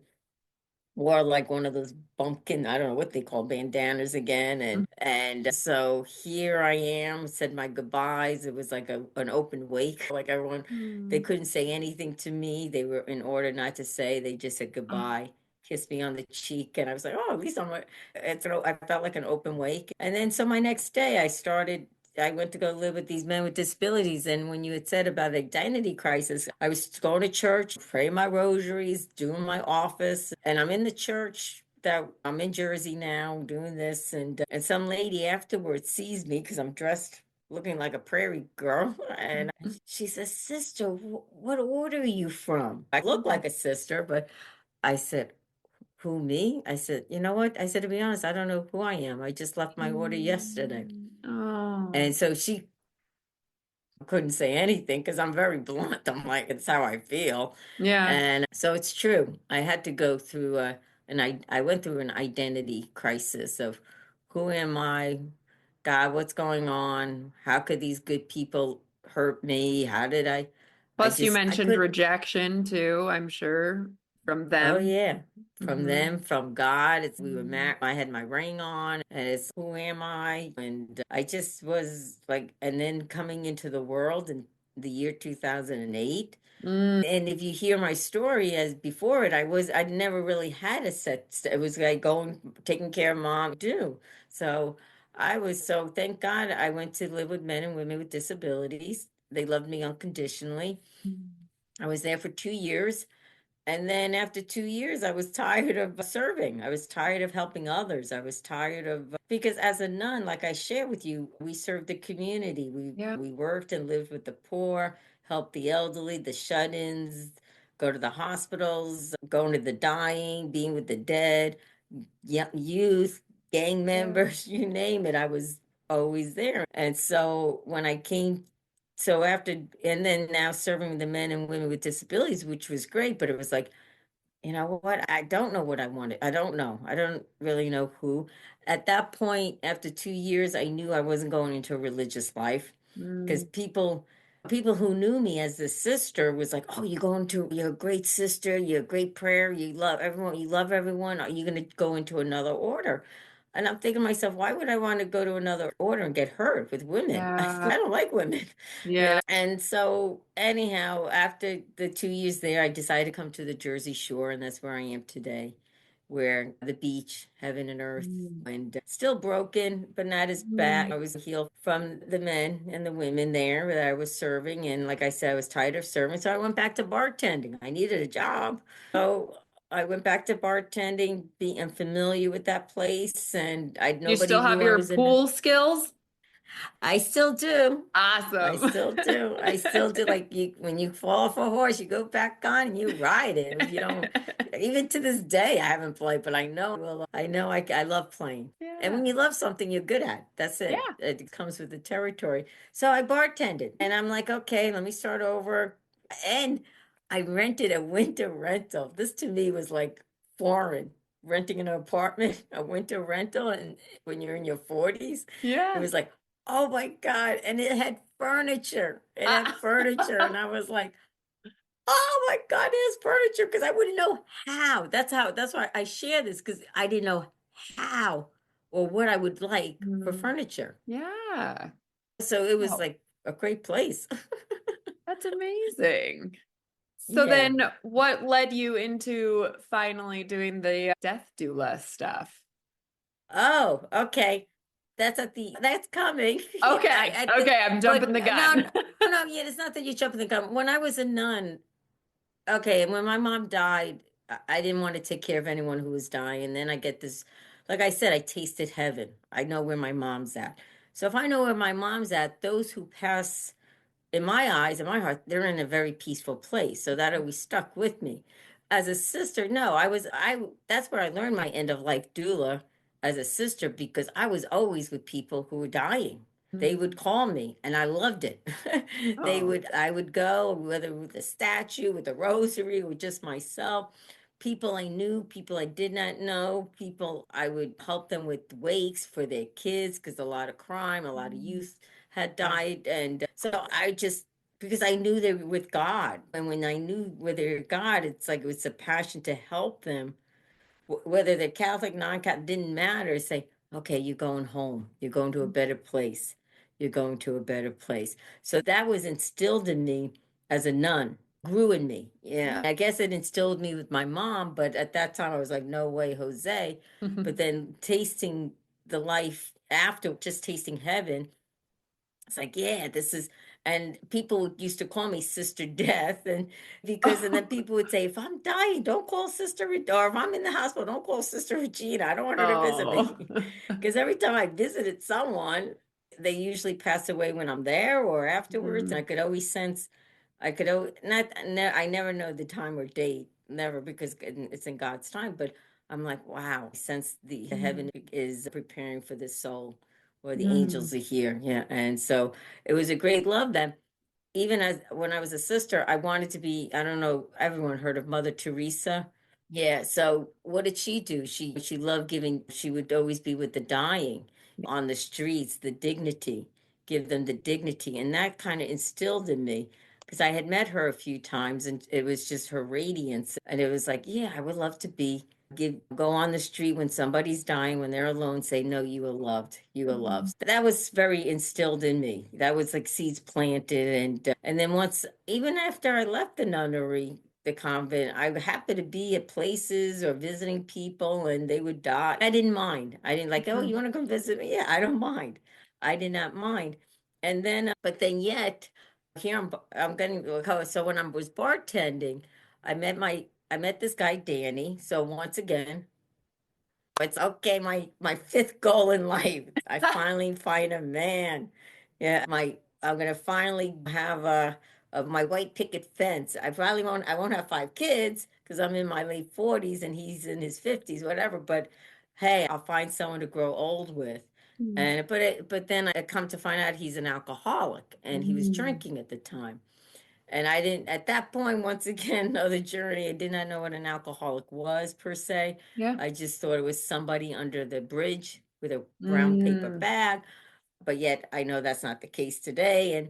wore like one of those bumpkin, I don't know what they call bandanas again. And so here I am, said my goodbyes. It was like an open wake. Like everyone, they Mm. couldn't say anything to me. They were in order not to say, they just said Oh. goodbye, kissed me on the cheek, and I was like, oh, at least I felt like an open wake. And then so my next day I went to go live with these men with disabilities. And when you had said about identity crisis, I was going to church, praying my rosaries, doing my office, and I'm in the church that I'm in Jersey now doing this. And some lady afterwards sees me because I'm dressed looking like a prairie girl. And she says, Sister, what order are you from? I look like a sister, but I said, who, me? I said, you know what? I said, to be honest, I don't know who I am. I just left my order yesterday. Mm. Oh. And so she couldn't say anything because I'm very blunt. I'm like, it's how I feel. Yeah. And so it's true. I had to go through I went through an identity crisis of who am I? God, what's going on? How could these good people hurt me? How did Plus, you I mentioned could rejection too, I'm sure, from Oh them. yeah. From Hmm. them, from God. It's we were Mm. married. I had my ring on, and it's who am I? And I just was like, and then coming into the world in the year 2008. Mm. And if you hear my story as before it, I never really had a it was like going, taking care of mom, do. So so thank God I went to live with men and women with disabilities. They loved me unconditionally. I was there for 2 years. And then after 2 years, I was tired of serving. I was tired of helping others. I was tired of because as a nun, like I share with you, we served the community. Yep. We worked and lived with the poor, helped the elderly, the shut-ins, go to the hospitals, going to the dying, being with the dead, young youth, gang Yeah. members, you name it. I was always there. And so when I came so after and then now serving the men and women with disabilities, which was great, but it was like, you know what? I don't know what I wanted. I don't know. I don't really know who. At that point, after 2 years, I knew I wasn't going into a religious life because Mm. people who knew me as the sister was like, oh, you're a great sister, you're a great prayer, you love everyone. Are you going to go into another order? And I'm thinking to myself, why would I want to go to another order and get hurt with women? I Yeah. don't like women. Yeah. And so, anyhow, after the 2 years there, I decided to come to the Jersey Shore, and that's where I am today, where the beach, heaven and earth, Mm. and still broken, but not as bad. Mm. I was healed from the men and the women there that I was serving. And like I said, I was tired of serving. So I went back to bartending. I needed a job. So I went back to bartending, being familiar with that place, and You nobody still have knew I your was in. pool skills? I still do. I Awesome. still do. I still do. Like when you fall off a horse, you go back on and you ride it. If you don't, even to this day, I haven't played, but I know I will. I love playing. And Yeah. when you love something, you're good at. That's it. Yeah. It comes with the territory. So I bartended, and I'm like, okay, let me start over. And I rented a winter rental. This to me was like foreign. Renting an apartment, a winter rental, and when you're in your 40s, it Yeah. was like, oh my God. And it had furniture. It had Ah. furniture. And I was like, oh my God, it has furniture because I wouldn't know how. That's why I share this because I didn't know how or what I would like for Mm, furniture. yeah. So it was Oh, like a great place. that's amazing. So Yeah. then what led you into finally doing the death doula stuff? Oh, okay. That's coming. Yeah, Okay. Okay, I'm but jumping the no, gun. no, yeah, it's not that you jump in the gun. When I was a nun, okay, and when my mom died, I didn't want to take care of anyone who was dying. And then I get this, like I said, I tasted heaven. I know where my mom's at. So if I know where my mom's at, those who pass in my eyes, in my heart, they're in a very peaceful place. So that always stuck with me. As a sister, no, that's where I learned my end of life doula as a sister because I was always with people who were dying. They would Mm. call me and I loved it. Oh. I would go, whether with a statue, with a rosary, or just myself. People I knew, people I did not know, people I would help them with wakes for their kids because a lot of crime, a lot of Mm. youth had Yeah. died. And so I just, because I knew they were with God. And when I knew where they were God, it's like it was a passion to help them, whether they're Catholic, non-Catholic, didn't matter. Say, okay, you're going home. You're going to a better place. You're going to a better place. So that was instilled in me as a nun, grew in me. Yeah. I guess it instilled me with my mom, but at that time I was like, no way, Jose. But then tasting the life after, just tasting heaven, it's like, yeah, this is, and people used to call me Sister Death, and because, and then people would say, if I'm dying, don't call Sister, or if I'm in the hospital, don't call Sister Regina. I don't want her to visit Oh. me. Because every time I visited someone, they usually pass away when I'm there or afterwards. And I Mm. could always sense, I could always, not, I never know the time or date, never, because it's in God's time. But I'm like, wow, I sense the heaven Mm. is preparing for this soul or the Mm. angels are here. Yeah. And so it was a great love that even as when I was a sister, I wanted to be, I don't know, everyone heard of Mother Teresa. Yeah, so what did she do? She loved giving, she would always be with the dying on the streets, the dignity, give them the dignity. And that kind of instilled in me because I had met her a few times and it was just her radiance. And it was like, yeah, I would love to be go on the street when somebody's dying, when they're alone, say, no, you are loved. You are Mm. loved. That was very instilled in me. That was like seeds planted. And then once, even after I left the nunnery, the convent, I happened to be at places or visiting people and they would die. I didn't mind. I didn't like, oh, you Mm. want to come visit me? Yeah, I don't mind. I did not mind. And then, but then yet, here I'm getting, so when I was bartending, I met this guy, Danny. So once again, it's okay, my fifth goal in life. I finally find a man. Yeah, I'm gonna finally have my white picket fence. I won't have 5 kids because I'm in my late 40s and he's in his 50s, whatever. But hey, I'll find someone to grow old with. Mm. And but then I come to find out he's an alcoholic and he was Mm. drinking at the time. And I didn't, at that point, once again, another journey. I did not know what an alcoholic was per se. Yeah. I just thought it was somebody under the bridge with a brown paper Mm. bag. But yet I know that's not the case today.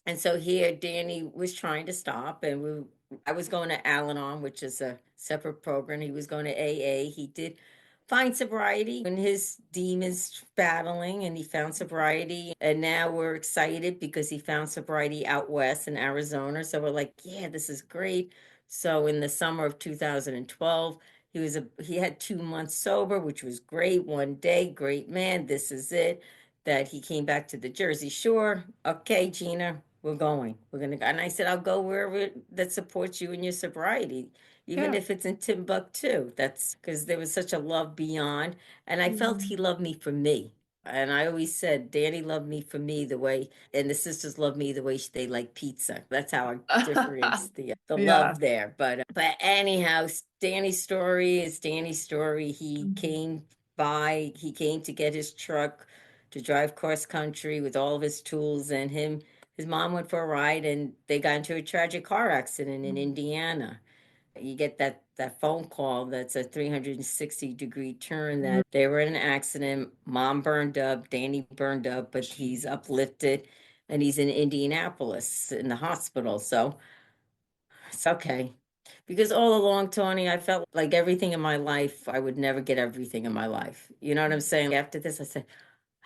And so here, Danny was trying to stop, and I was going to Al-Anon, which is a separate program. He was going to AA. He did find sobriety in his demons battling, and he found sobriety. And now we're excited because he found sobriety out west in Arizona. So we're like, yeah, this is great. So in the summer of 2012, he had 2 months sober, which was great. One day, great man, this is it. That he came back to the Jersey Shore. Okay, Gina, we're going. We're gonna go. And I said, I'll go wherever that supports you in your sobriety, even Yeah. if it's in Timbuktu. That's because there was such a love beyond. And I felt Mm. he loved me for me. And I always said, Danny loved me for me the way, and the sisters love me the way they like pizza. That's how I differentiate the Yeah. love there. But anyhow, Danny's story is Danny's story. Mm. He came to get his truck to drive cross country with all of his tools and his mom went for a ride and they got into a tragic car accident in Indiana. You get that phone call that's a 360-degree turn that they were in an accident. Mom burned up, Danny burned up, but he's uplifted and he's in Indianapolis in the hospital. So it's okay. Because all along, Tawny, I felt like everything in my life, I would never get everything in my life. You know what I'm saying? After this, I said,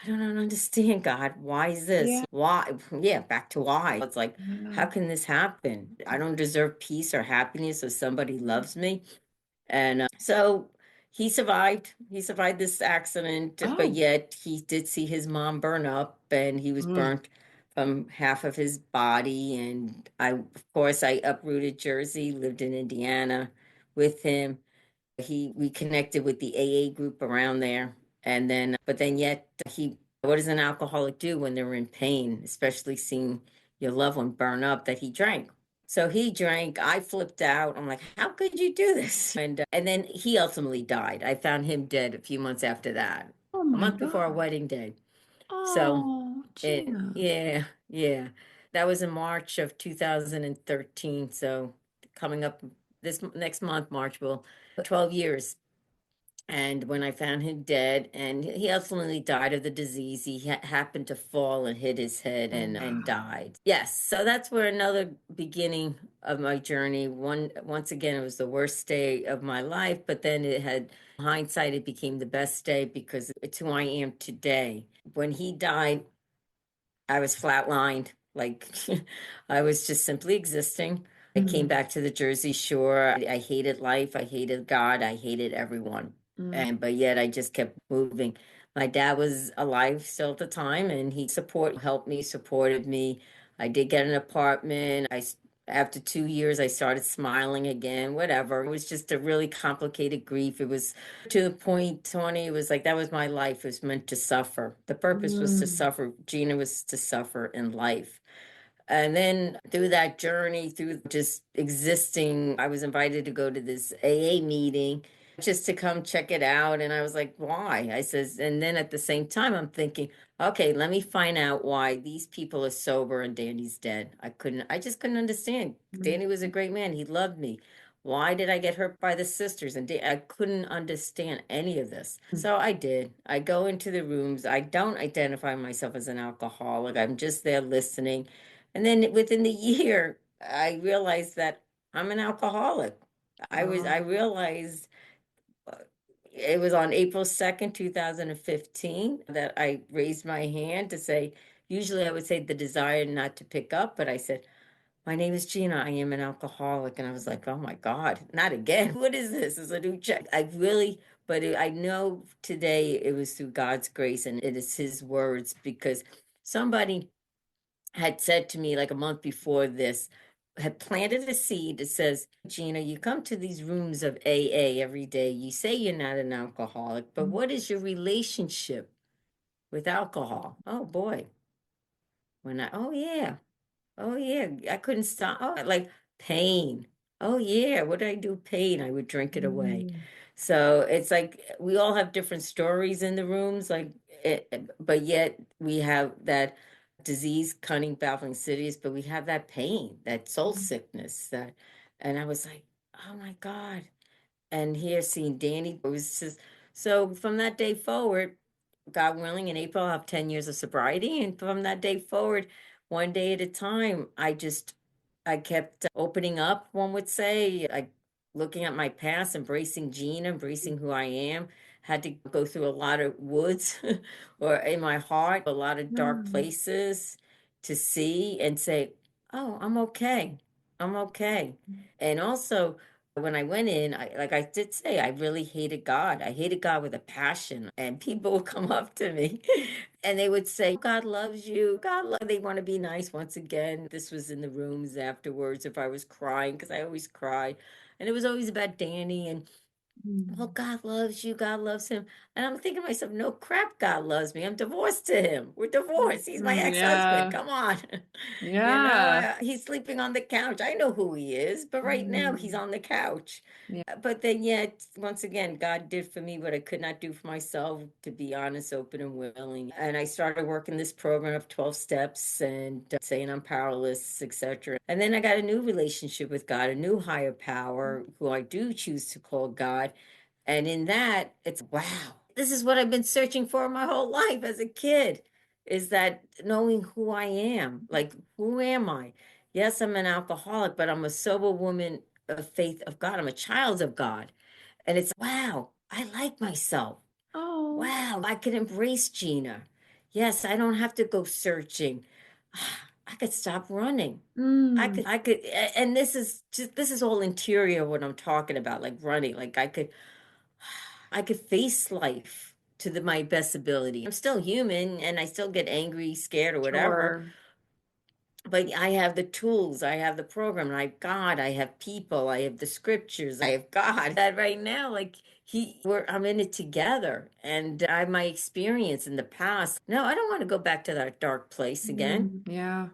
I don't understand, God. Why is this? Yeah. Why? Yeah, back to why. It's like, how Yeah. can this happen? I don't deserve peace or happiness or somebody loves me. And so he survived. He survived this accident, but Oh. yet he did see his mom burn up and he was burnt from half of his body. And of course, I uprooted Jersey, lived in Indiana with him. We connected with the AA group around there. And then, but then yet what does an alcoholic do when they're in pain, especially seeing your loved one burn up, that he drank? So he drank. I flipped out. I'm like, how could you do this? And then he ultimately died. I found him dead a few months after that, Oh a my month God. before our wedding day. So Oh, it, Gina. yeah, yeah. That was in March of 2013. So coming up this next month, March will 12 years. And when I found him dead, and he ultimately died of the disease, he happened to fall and hit his head Oh, and wow. died. Yes, so that's where another beginning of my journey. Once again, it was the worst day of my life, but then it had hindsight, it became the best day because it's who I am today. When he died, I was flatlined. Like I was just simply existing. I came Mm, back to the Jersey Shore. I hated life. I hated God. I hated everyone. mm, And but yet I just kept moving. My dad was alive still at the time, and he helped me, supported me. I did get an apartment. After 2 years, I started smiling again. Whatever. It was just a really complicated grief. It was to the point, Tony, it was like that was my life. It was meant to suffer. The purpose was to mm. suffer. Gina was to suffer in life. And then through that journey, through just existing, I was invited to go to this AA meeting just to come check it out. And I was like, why? I says, and then at the same time, I'm thinking, okay, let me find out why these people are sober and Danny's dead. I just couldn't understand. Danny was a great man. He loved me. Why did I get hurt by the sisters? And I couldn't understand any of this. So I did. I go into the rooms. I don't identify myself as an alcoholic. I'm just there listening. And then within the year, I realized that I'm an alcoholic. I Oh. realized uh, it was on April 2nd, 2015, that I raised my hand to say, usually I would say the desire not to pick up, but I said, my name is Gina. I am an alcoholic. And I was like, oh my God, not again. What is this? It's a new check. I know today it was through God's grace and it is His words because somebody had said to me like a month before this, had planted a seed that says, Gina, you come to these rooms of AA every day. You say you're not an alcoholic, but what is your relationship with alcohol? Oh boy. Oh yeah. Oh yeah. I couldn't stop. Oh, like pain. Oh yeah. What did I do? Pain. I would drink it away. Mm, So it's like we all have different stories in the rooms, but yet we have that disease, cunning, baffling, insidious, but we have that pain, that soul sickness, and I was like, oh my God. And here seeing Danny, it was just so from that day forward, God willing, in April, I'll have 10 years of sobriety. And from that day forward, one day at a time, I kept opening up, one would say, looking at my past, embracing Gina, embracing who I am. Had to go through a lot of woods or in my heart, a lot of dark mm, places to see and say, oh, I'm okay. I'm okay. And also, when I went in, like I did say, I really hated God. I hated God with a passion. And people would come up to me and they would say, God loves you. They want to be nice once again. This was in the rooms afterwards if I was crying, because I always cry. And it was always about Danny. And Well, Mm. God loves you, God loves him. And I'm thinking to myself, no crap, God loves me. I'm divorced to him. We're divorced. He's my ex-husband. Yeah. Come on. Yeah. He's sleeping on the couch. I know who he is, but right now he's Mm. on the couch. Yeah. But then, yet, once again, God did for me what I could not do for myself, to be honest, open, and willing. And I started working this program of 12 steps and saying I'm powerless, etc. And then I got a new relationship with God, a new higher power, who I do choose to call God. And in that, it's wow, this is what I've been searching for my whole life as a kid, is that knowing who I am. Like, who am I? Yes, I'm an alcoholic, but I'm a sober woman of faith of God. I'm a child of God. And it's wow, I like myself. Oh. Wow, I can embrace Gina. Yes, I don't have to go searching. I could stop running. Mm. And this is all interior what I'm talking about, like running. Like I could face life to my best ability. I'm still human and I still get angry, scared, or whatever, Sure. but I have the tools, I have the program, and I have God, I have people, I have the scriptures, I have God. That right now, like I'm in it together, and I have my experience in the past. No, I don't want to go back to that dark place again. Mm. Yeah.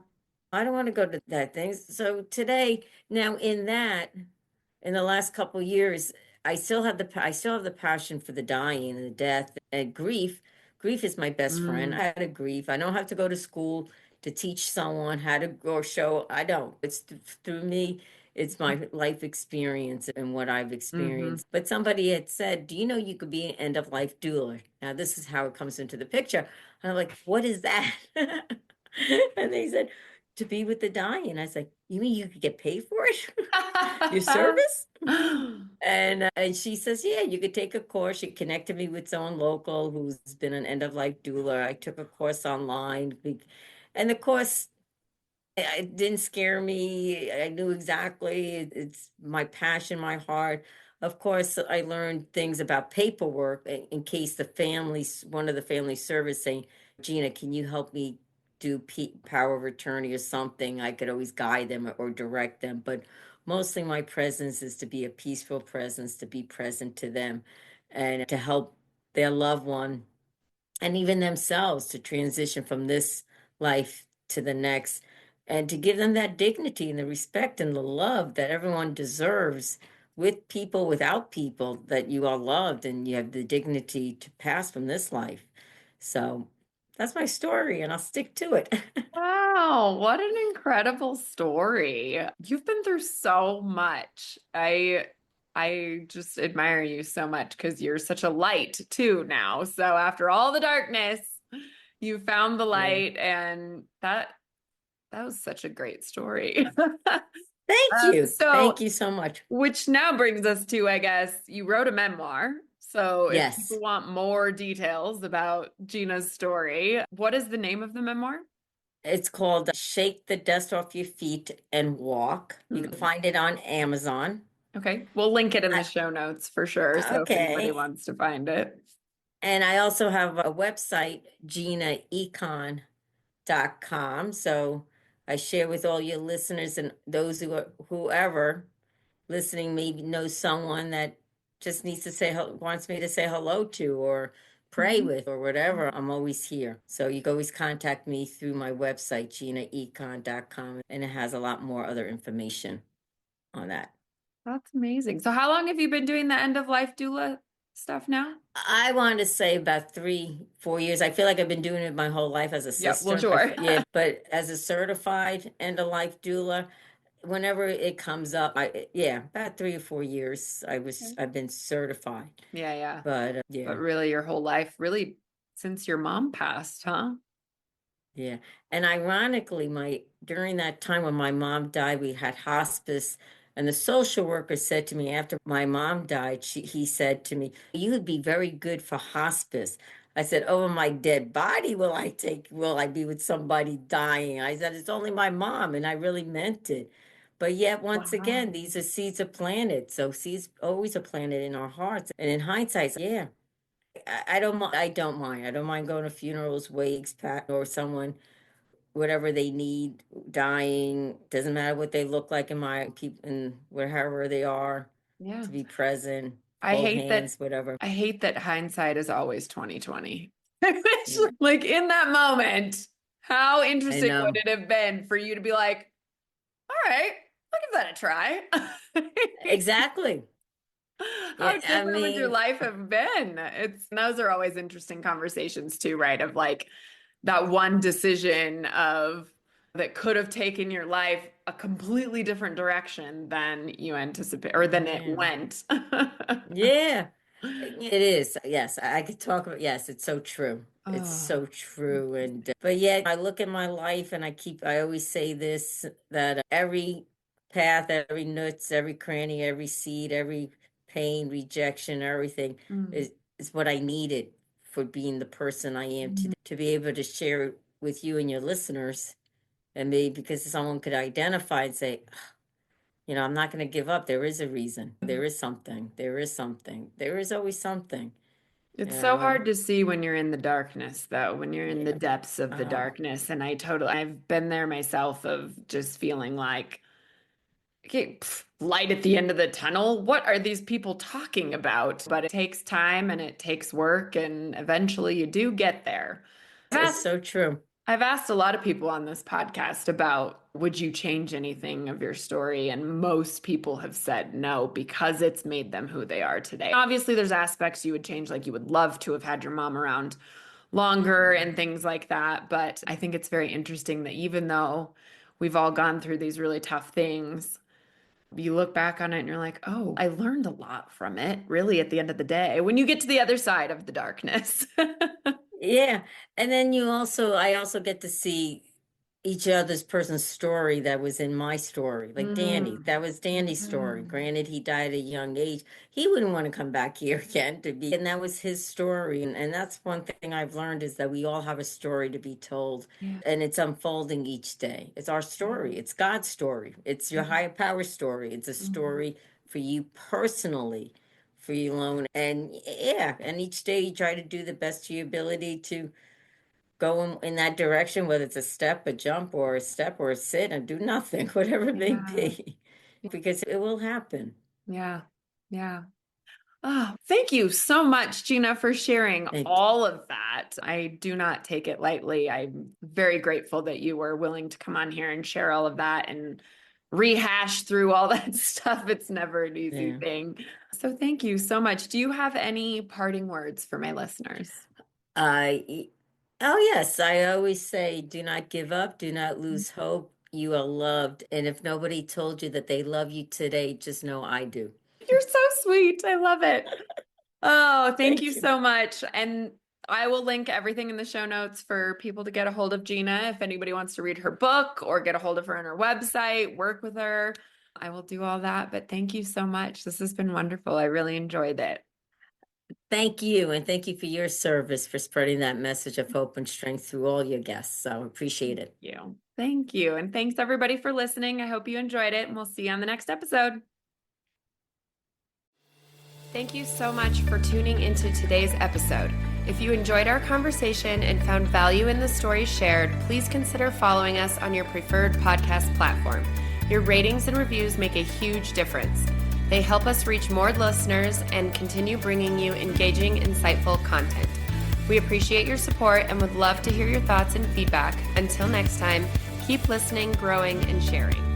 I don't want to go to that thing. So today, now in the last couple of years, I still have the passion for the dying and the death and grief. Grief is my best friend. Mm. I had a grief. I don't have to go to school to teach someone how to or show. I don't. Through me. It's my life experience and what I've Mm-hmm. experienced. But somebody had said, "Do you know you could be an end of life doula?" Now this is how it comes into the picture. And I'm like, "What is that?" And they said, "To be with the dying." I was like, "You mean you could get paid for it?" Your service? And she says, yeah, you could take a course. She connected me with someone local who's been an end of life doula. I took a course online, and the course, it didn't scare me. I knew exactly it's my passion, my heart. Of course, I learned things about paperwork in case one of the family service saying, Gina, can you help me do power of attorney or something? I could always guide them or direct them. But mostly my presence is to be a peaceful presence, to be present to them and to help their loved one and even themselves to transition from this life to the next and to give them that dignity and the respect and the love that everyone deserves, with people, without people, that you are loved and you have the dignity to pass from this life. So that's my story and I'll stick to it. Wow, what an incredible story. You've been through so much. I just admire you so much because you're such a light too now. So after all the darkness, you found the Yeah. light and that was such a great story. Thank you. Thank So you so much. which now brings us to, I guess, you wrote a memoir. So if Yes. people want more details about Gina's story, what is the name of the memoir? It's called Shake the Dust Off Your Feet and Walk. You can Hmm. find it on Amazon. Okay. We'll link it in the I, show notes for sure. So if anybody okay. wants to find it. And I also have a website, ginaecon.com. So I share with all your listeners and those whoever listening maybe knows someone that just needs to wants me to say hello to or pray Mhm. with or whatever. I'm always here. So you can always contact me through my website, ginaecon.com, and it has a lot more other information on that. That's amazing. So how long have you been doing the end of life doula stuff now? I want to say about 3, 4 years. I feel like I've been doing it my whole life as a Yeah, well, sister. sure. Yeah, but as a certified end of life doula, whenever it comes up, yeah, about 3 or 4 years. Okay. I've been certified, Yeah, yeah. but But yeah. really your whole life, really since your mom passed, huh? Yeah. And ironically, my during that time when my mom died, we had hospice. And the social worker said to me after my mom died, he said to me, you would be very good for hospice. I said, over my dead body will I be with somebody dying? I said, it's only my mom, and I really meant it. But yet, once again, Wow. these are seeds are planted. So seeds always are planted in our hearts. And in hindsight, yeah, I don't mind. I don't mind. I don't mind going to funerals, wakes, or someone whatever they need, dying, doesn't matter what they look like in my people and wherever they are, Yeah. to be present. I hold hate that. hands, whatever. I hate that hindsight is always 2020. Yeah, Like in that moment, how I interesting would know. it have been for you to be like, all right, I'll give that a try. Exactly. How Yeah, I different would your mean, life have been? Those are always interesting conversations too, right? Of like that one decision of that could have taken your life a completely different direction than you anticipate or than it yeah. went. Yeah, it is. Yes, I could talk about, yes, it's so true. It's Oh. so true. And, but yeah, I look at my life and I always say this, that every path, every nuts, every cranny, every seed, every pain, rejection, everything Mm. is what I needed for being the person I am to be able to share it with you and your listeners. And maybe because someone could identify and say, I'm not going to give up. There is a reason. There is something. There is something. There is always something. You It's so know? hard to see when you're in the darkness, though, when you're in the Yeah. depths of the Oh, darkness. And I've been there myself of just feeling like, okay, light at the end of the tunnel. What are these people talking about? But it takes time and it takes work, and eventually you do get there. I've it's asked, so true. I've asked a lot of people on this podcast about would you change anything of your story? And most people have said no because it's made them who they are today. Obviously, there's aspects you would change, like you would love to have had your mom around longer and things like that. But I think it's very interesting that even though we've all gone through these really tough things, you look back on it and you're like, oh, I learned a lot from it, really, at the end of the day, when you get to the other side of the darkness. Yeah. And then I also get to see each other's person's story that was in my story. Like Danny, Mm. that was Danny's story. Mm. Granted, he died at a young age. He wouldn't want to come back here again and that was his story. And that's one thing I've learned is that we all have a story to be told Yeah. and it's unfolding each day. It's our story. It's God's story. It's your higher power story. It's a Mhm. story for you personally, for you alone. And yeah, and each day you try to do the best to your ability to go in that direction, whether it's a step, a jump, or a step, or a sit and do nothing, whatever it may Yeah. be, because it will happen. Yeah. Yeah. Oh, thank you so much, Gina, for sharing Thank, all of that. I do not take it lightly. I'm very grateful that you were willing to come on here and share all of that and rehash through all that stuff. It's never an easy yeah. thing. So thank you so much. Do you have any parting words for my listeners? I, oh yes, I always say, do not give up, do not lose hope. You are loved, and if nobody told you that they love you today, just know I do. You're so sweet. I love it. Oh, thank you Thank you. so much. And I will link everything in the show notes for people to get a hold of Gina. If anybody wants to read her book or get a hold of her on her website, work with her, I will do all that. But thank you so much. This has been wonderful. I really enjoyed it. Thank you, and thank you for your service for spreading that message of hope and strength through all your guests. So appreciate Thank it. you. Thank you. And thanks everybody for listening. I hope you enjoyed it, and we'll see you on the next episode. Thank you so much for tuning into today's episode. If you enjoyed our conversation and found value in the stories shared, please consider following us on your preferred podcast platform. Your ratings and reviews make a huge difference. They help us reach more listeners and continue bringing you engaging, insightful content. We appreciate your support and would love to hear your thoughts and feedback. Until next time, keep listening, growing, and sharing.